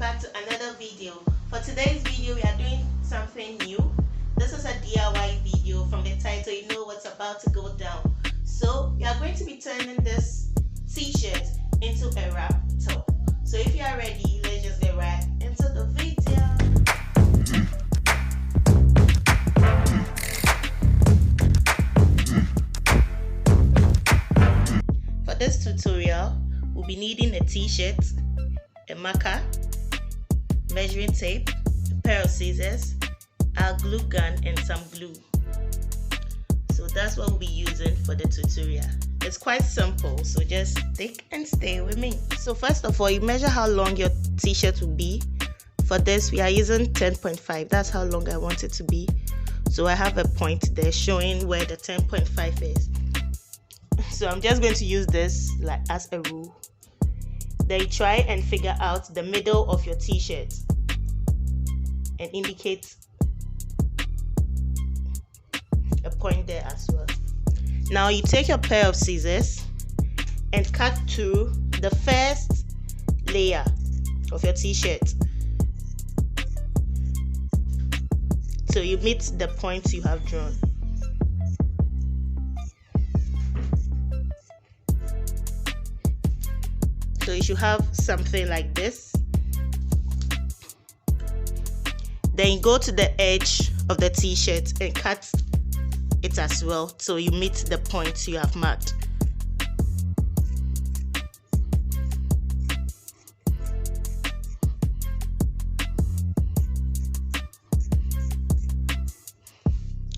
back to another video. For today's video, we are doing something new. This is a DIY video. From the title, you know what's about to go down. So we are going to be turning this t-shirt into a wrap top. So if you are ready, let's just get right into the video. For this tutorial, we'll be needing a t-shirt, a marker, measuring tape, a pair of scissors, our glue gun, and some glue. So that's what we'll be using for the tutorial. It's quite simple, so just stick and stay with me. So first of all, you measure how long your t-shirt will be. For this, we are using 10.5. That's how long I want it to be. So I have a point there showing where the 10.5 is. So I'm just going to use this like as a rule. Then you try and figure out the middle of your t-shirt and indicate a point there as well. Now you take your pair of scissors and cut through the first layer of your t-shirt so you meet the points you have drawn. So you should have something like this. Then you go to the edge of the t-shirt and cut it as well so you meet the points you have marked.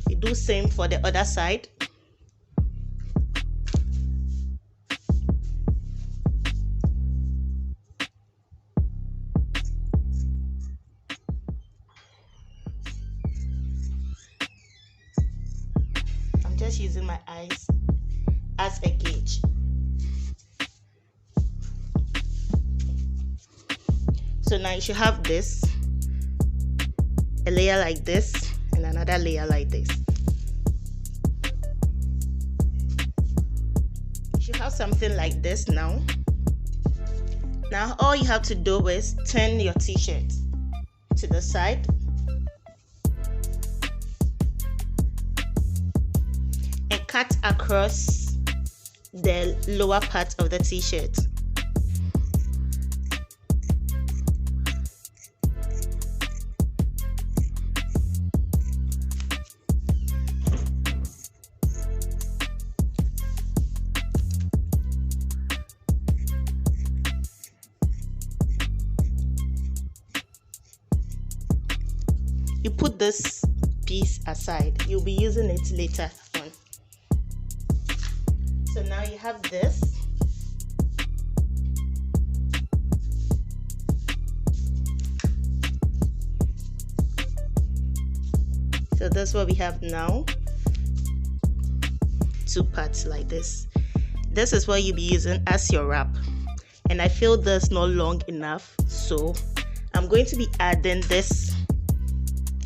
You do same for the other side. Just using my eyes as a gauge. So now you should have this, a layer like this and another layer like this. You should have something like this now. Now all you have to do is turn your t-shirt to the side and cut across the lower part of the t-shirt. You put this piece aside. You'll be using it later on. So now you have this. So that's what we have now. Two parts like this. This is what you'll be using as your wrap. And I feel this not long enough, so I'm going to be adding this.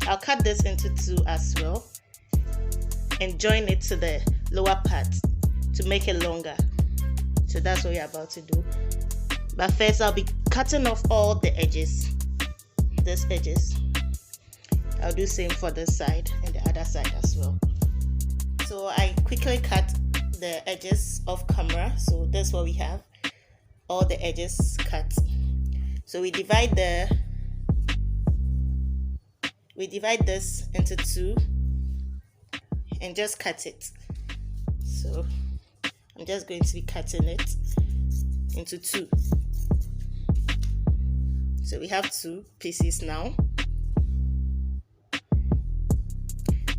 I'll cut this into two as well and join it to the lower part to make it longer. So that's what we're about to do. But first I'll be cutting off all the edges, these edges. I'll do same for this side and the other side as well. So I quickly cut the edges off camera. So that's what we have, all the edges cut. So we divide this into two and just cut it. So I'm just going to be cutting it into two. So we have two pieces now.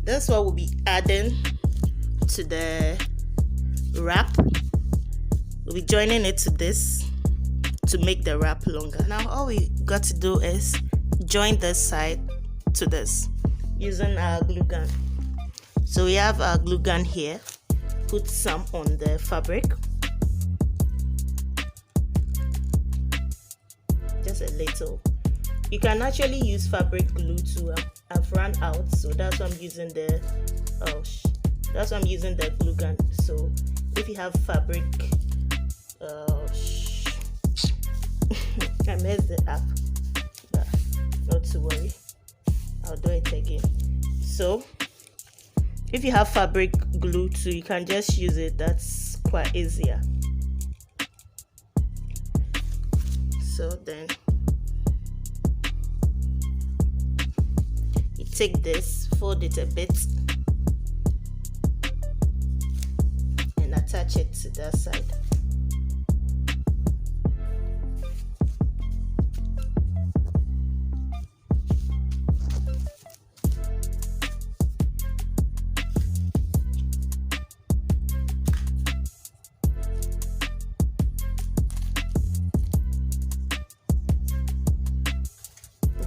That's what we'll be adding to the wrap. We'll be joining it to this to make the wrap longer. Now all we got to do is join this side to this using our glue gun. So we have our glue gun here. Put some on the fabric, just a little. You can actually use fabric glue too. I've run out, so that's why I'm using the glue gun. So if you have fabric, I messed it up. not to worry, I'll do it again. So if you have fabric glue too, you can just use it. That's quite easier. So then you take this, fold it a bit, and attach it to that side.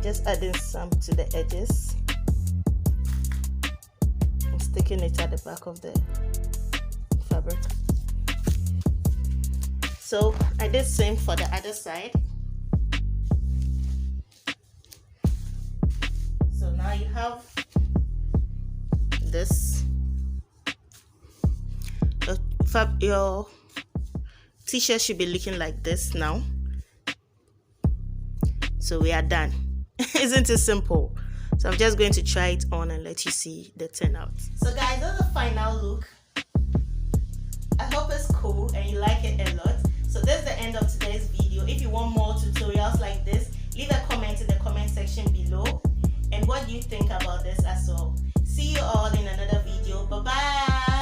Just adding some to the edges and sticking it at the back of the fabric. So I did same for the other side. So now you have this. Your t-shirt should be looking like this now. So we are done. Isn't it simple? So I'm just going to try it on and let you see the turnout. So guys, that's the final look. I hope it's cool and you like it a lot. So that's the end of today's video. If you want more tutorials like this, leave a comment in the comment section below. And what do you think about this as well? See you all in another video. Bye bye.